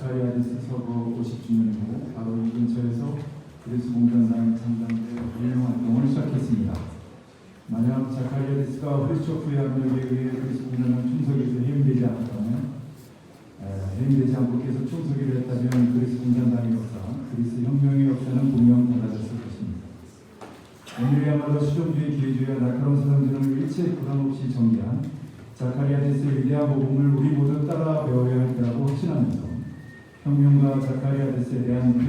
자카리아디스 서거 50주년이고 바로 이 근처에서 그리스 공산당이 창당되어 운영 활동을 시작했습니다. 만약 자카리아디스가 프리쇼프의 압력에 의해 그리스 공산당 총서기에서 해임되지 않고 계속 총서기를 했다면 그리스 공산당의 역사, 그리스 혁명의 역사는 분명 달라졌을 것입니다. 오늘이야말로 실용주의, 기회주의와 날카로운 사상전을 일체 부담 없이 전개한 자카리아디스의 위대한 모범을 우리 모두 따라 배워야 할 때라고 확신하면서 혁명가 자카리아디스에 대한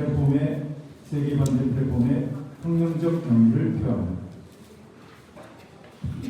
세계 반대 플랫폼의 혁명적 경의를 표합니다.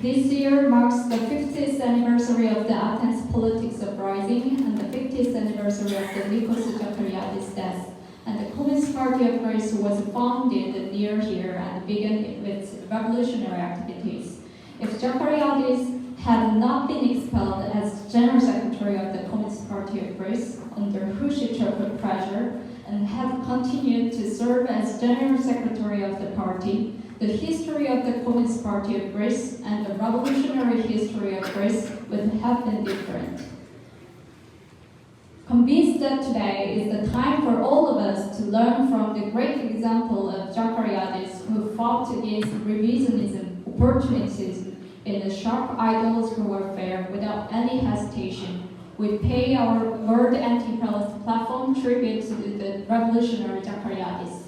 This year marks the 50th anniversary of the Athens politics uprising and the 50th anniversary of the Nikos Zachariadis death. And the Communist Party of Greece was founded near here and began its revolutionary activities. If Zachariadis had not been expelled as General Secretary of the Communist Party of Greece under Khrushchev pressure and had continued to serve as General Secretary of the party, the history of the Communist Party of Greece and the revolutionary history of Greece would have been different. Convinced that today is the time for all of us to learn from the great example of Zachariadis, who fought against revisionism, opportunism, in a sharp ideological warfare without any hesitation, we pay our World Anti-imperialist Platform tribute to the revolutionary Zachariadis.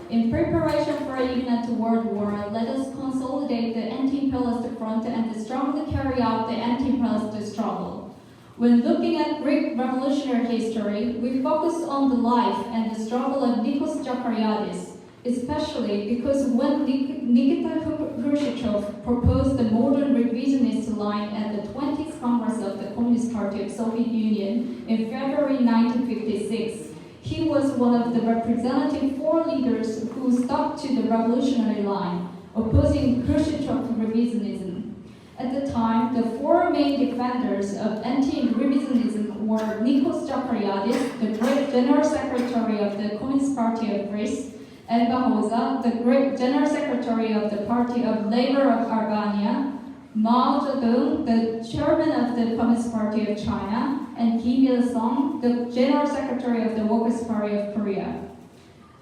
In preparation for a imminent world war, let us consolidate the anti-imperialist front and strongly carry out the anti-imperialist struggle. When looking at Greek revolutionary history, we focus on the life and the struggle of Nikos Zachariadis, especially because when Nikita Khrushchev proposed the modern revisionist line at the 20th Congress of the Communist Party of Soviet Union in February 1956, he was one of the representative four leaders who stuck to the revolutionary line, opposing Khrushchev revisionism. At the time, the four main defenders of anti-revisionism were Nikos Zachariadis, the great General Secretary of the Communist Party of Greece, and Bahoza, the great General Secretary of the Party of Labor of Albania, Mao Zedong, the chairman of the Communist Party of China, and Kim Il-sung, the General Secretary of the Workers' Party of Korea.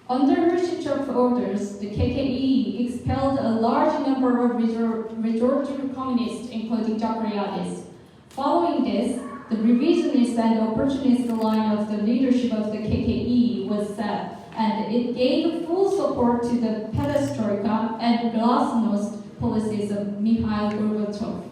Under Khrushchev's orders, the KKE expelled a large number of resorted communists, including Zachariadis. Following this, the revisionist and opportunist line of the leadership of the KKE was set, and it gave full support to the perestroika and glasnost policies of Mikhail Gorbachev.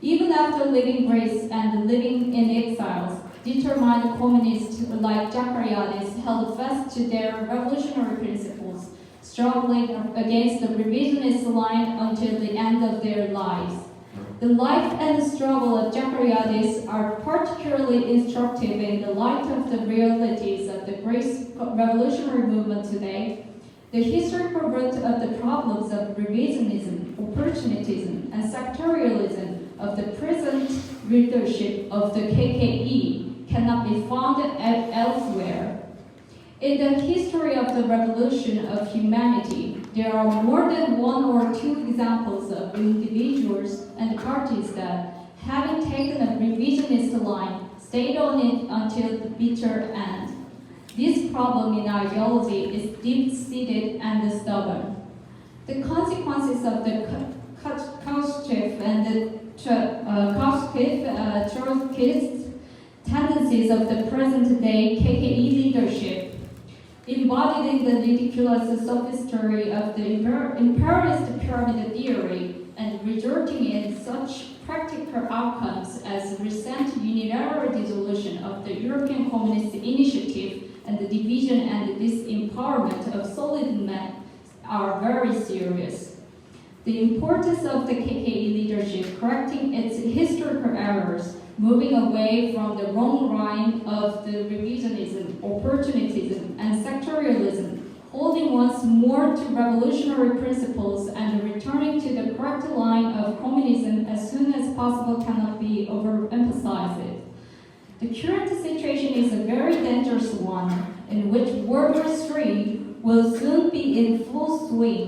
Even after leaving Greece and living in exiles, determined communists like Zachariadis held fast to their revolutionary principles, struggling against the revisionist line until the end of their lives. The life and struggle of Zachariadis are particularly instructive in the light of the realities of the Greek revolutionary movement today. The historical root of the problems of revisionism, opportunism, and sectarianism of the present leadership of the KKE cannot be found elsewhere. In the history of the revolution of humanity, there are more than one or two examples of individuals and parties that, having taken a revisionist line, stayed on it until the bitter end. This problem in ideology is deep-seated and stubborn. The consequences of the Khrushchev and the Trotskyist tendencies of the present-day KKE leadership, embodied in the ridiculous sophistry of the imperialist pyramid theory, and resulting in such practical outcomes as recent unilateral dissolution of the European Communist Initiative and the division and disempowerment of solid men are very serious. The importance of the KKE leadership correcting its historical errors, moving away from the wrong line of the revisionism, opportunism, and sectarianism, holding once more to revolutionary principles and returning to the correct line of communism as soon as possible cannot be overemphasized. The current situation is a very dangerous one, in which World War III will soon be in full swing.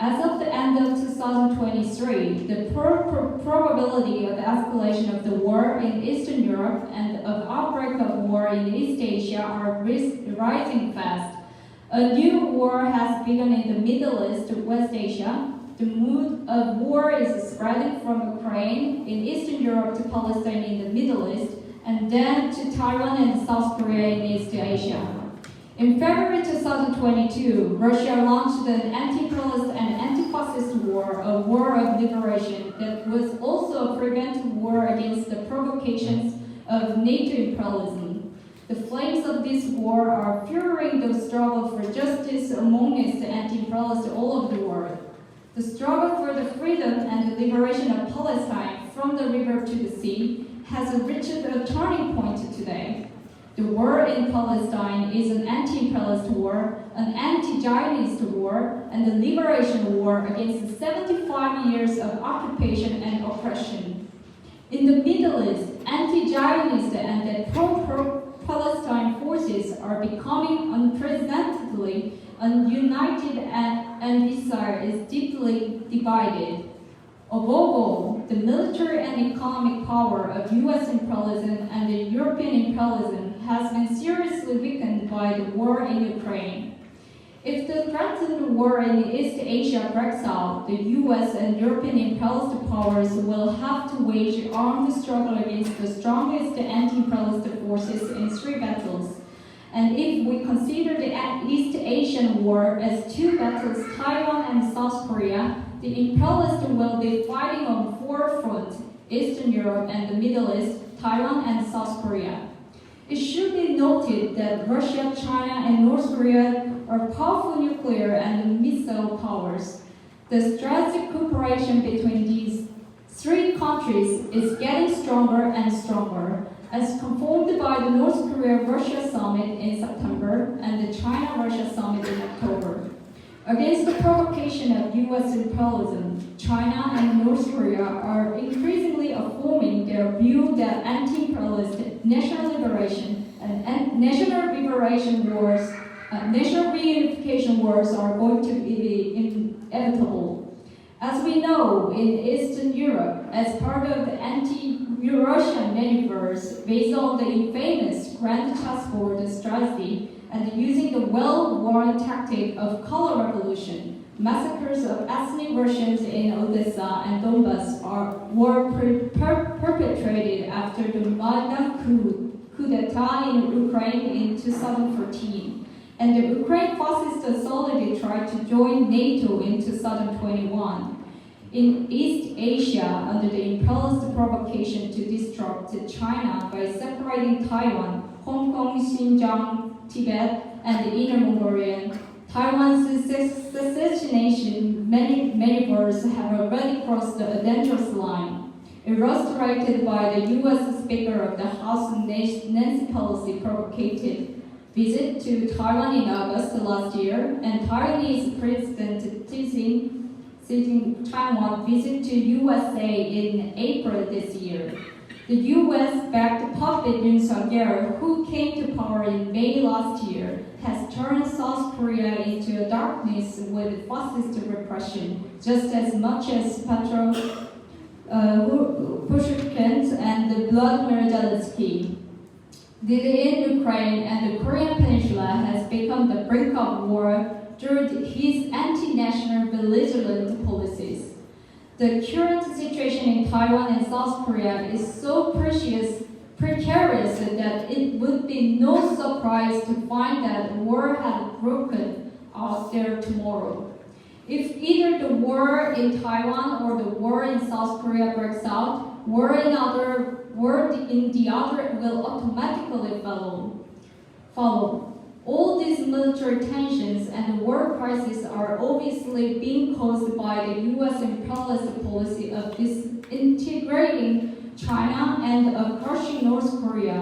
As of the end of 2023, the probability of escalation of the war in Eastern Europe and of outbreak of war in East Asia are rising fast. A new war has begun in the Middle East, West Asia. The mood of war is spreading from Ukraine in Eastern Europe to Palestine in the Middle East, and then to Taiwan and South Korea in East Asia. In February 2022, Russia launched an anti-imperialist and anti-fascist war, a war of liberation that was also a preventive war against the provocations of NATO imperialism. The flames of this war are fueling the struggle for justice amongst anti-imperialists all over the world. The struggle for the freedom and the liberation of Palestine from the river to the sea has reached a turning point today. The war in Palestine is an anti-imperialist war, an anti-Zionist war, and a liberation war against 75 years of occupation and oppression. In the Middle East, anti-Zionist and pro-Palestine forces are becoming unprecedentedly united, and Israel is deeply divided. Above all, the military and economic power of U.S. imperialism and the European imperialism has been seriously weakened by the war in Ukraine. If the threatened war in East Asia breaks out, the U.S. and European imperialist powers will have to wage armed struggle against the strongest anti-imperialist forces in 3 battles. And if we consider the East Asian war as 2 battles, Taiwan and South Korea, the imperialists will be fighting on 4 fronts: Eastern Europe and the Middle East, Taiwan and South Korea. It should be noted that Russia, China, and North Korea are powerful nuclear and missile powers. The strategic cooperation between these 3 countries is getting stronger and stronger, as confirmed by the North Korea-Russia summit in September and the China-Russia summit in October. Against the provocation of U.S. imperialism, China and North Korea are increasingly affirming their view that anti-imperialist national liberation and national reunification wars are going to be inevitable. As we know, in Eastern Europe, as part of the anti-Russian maneuvers based on the infamous Grand Chessboard strategy, and using the well-worn tactic of color revolution, massacres of ethnic Russians in Odessa and Donbass were perpetrated after the Maidan coup d'etat in Ukraine in 2014, and the Ukraine fascist authority tried to join NATO in 2021. In East Asia, under the imperialist provocation to disrupt China by separating Taiwan, Hong Kong, Xinjiang, Tibet, and the Inner Mongolia, Taiwan's secessionation maneuvers have already crossed a dangerous line. Illustrated by the U.S. Speaker of the House Nancy Pelosi provocative visit to Taiwan in August last year, and Taiwanese President Xi Taiwan visit to USA in April this year. The U.S.-backed puppet Yoon Suk-yeol, who came to power in May last year, has turned South Korea into a darkness with fascist repression, just as much as Petro Poroshenko and Vladimir Zelensky did in Ukraine, and the Korean Peninsula has become the brink of war due to his anti-national belligerent policies. The current situation in Taiwan and South Korea is so precarious that it would be no surprise to find that war had broken out there tomorrow. If either the war in Taiwan or the war in South Korea breaks out, war in the other will automatically follow. All these military tensions and the war crisis are obviously being caused by the U.S. imperialist policy of disintegrating China and of crushing North Korea.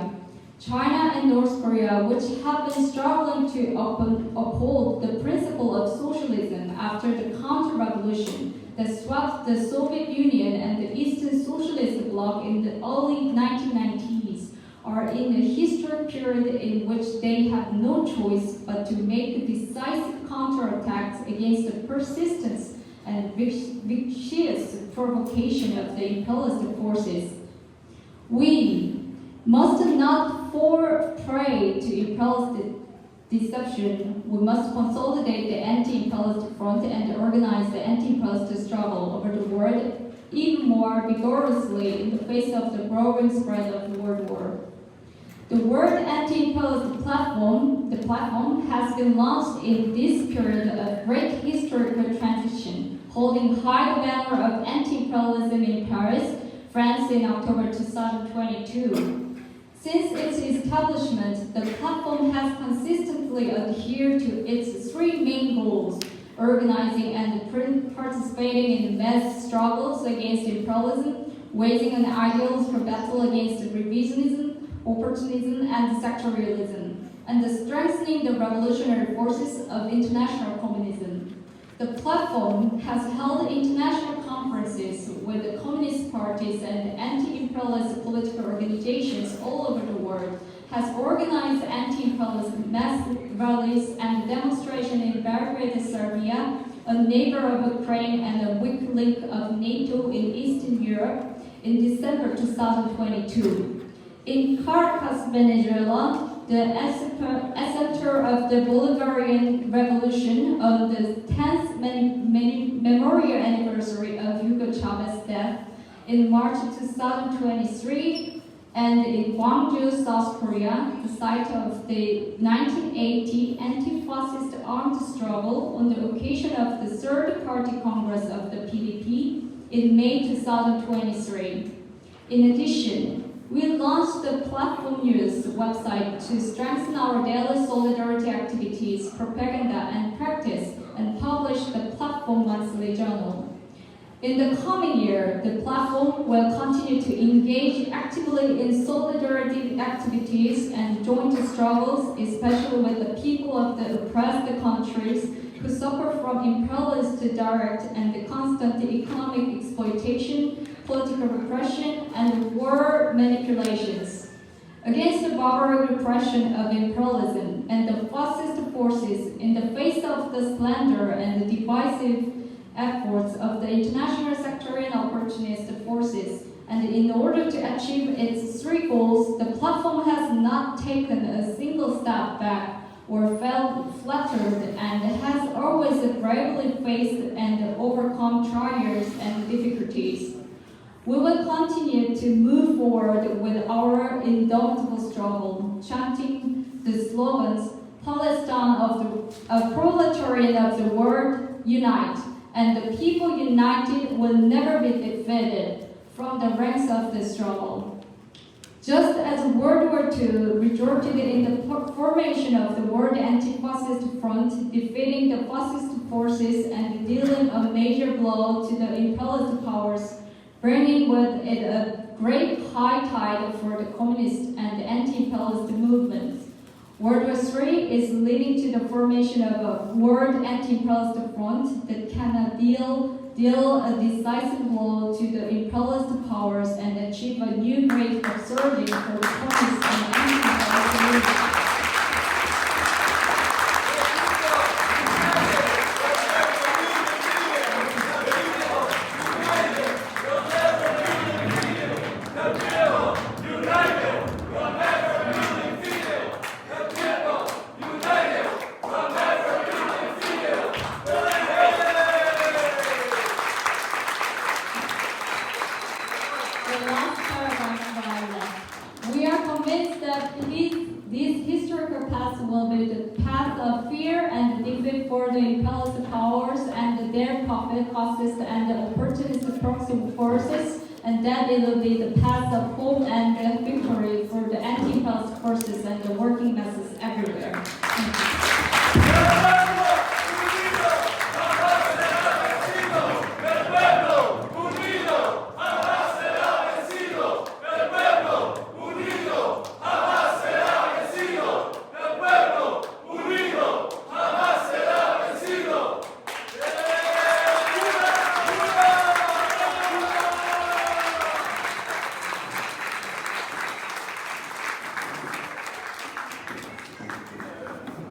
China and North Korea, which have been struggling to uphold the principle of after the counter-revolution that swept the Soviet Union and the Eastern Socialist bloc in the early 1990s are in a historic period in which they have no choice but to make decisive counterattacks against the persistence and vicious provocation of the imperialist forces. We must not fall prey to imperialist deception. We must consolidate the anti-imperialist front and organize the anti-imperialist struggle over the world even more vigorously in the face of the growing spread of the World War. The World Anti-imperialist Platform, the platform, has been launched in this period of great historical transition, holding high the banner of anti-imperialism in Paris, France in October 2022. Since its establishment, the platform has consistently adhered to its three main goals: organizing and participating in mass struggles against imperialism, waging an ideological battle against revisionism, opportunism, and sectarianism, and strengthening the revolutionary forces of international communism. The platform has held international conferences with the communist parties and anti-imperialist political organizations all over the world, has organized anti-imperialist mass rallies and demonstrations in Belgrade, Serbia, a neighbor of Ukraine and a weak link of NATO in Eastern Europe, in December 2022. In Caracas, Venezuela, the epicenter of the Bolivarian Revolution on the 10th memorial anniversary of Hugo Chávez's death in March 2023, and in Gwangju, South Korea, the site of the 1980 anti-fascist armed struggle on the occasion of the Third Party Congress of the PDP in May 2023. In addition, we launched the Platform News website to strengthen our daily solidarity activities, propaganda, and practice, and publish the Platform Monthly Journal. In the coming year, the platform will continue to engage actively in solidarity activities and joint struggles, especially with the people of the oppressed countries who suffer from imperialist direct and constant economic exploitation, political repression, and war manipulations. Against the barbaric repression of imperialism and the fascist forces, in the face of the slender and the divisive efforts of the international sectarian opportunist forces, and in order to achieve its three goals, the platform has not taken a single step back or felt flattered, and has always bravely faced and overcome trials and difficulties. We will continue to move forward with our indomitable struggle, chanting the slogans, Palestine of proletariat of the world, unite, and the people united will never be defeated from the ranks of the struggle. Just as World War II resulted in the formation of the World Anti-Fascist Front, defeating the fascist forces and dealing a major blow to the imperialist powers, bringing with it a great high tide for the communist and anti-imperialist movements. World War III is leading to the formation of a World Anti-imperialist Front that can deal a decisive blow to the imperialist powers and achieve a new great upsurging for the communist and anti-imperialist movement. We are convinced that these historical paths will be the path of fear and defeat for the imperialist powers and their puppet fascist and opportunist proxy forces, and that it will be the path of hope and victory for the anti-imperialist forces and the working masses everywhere.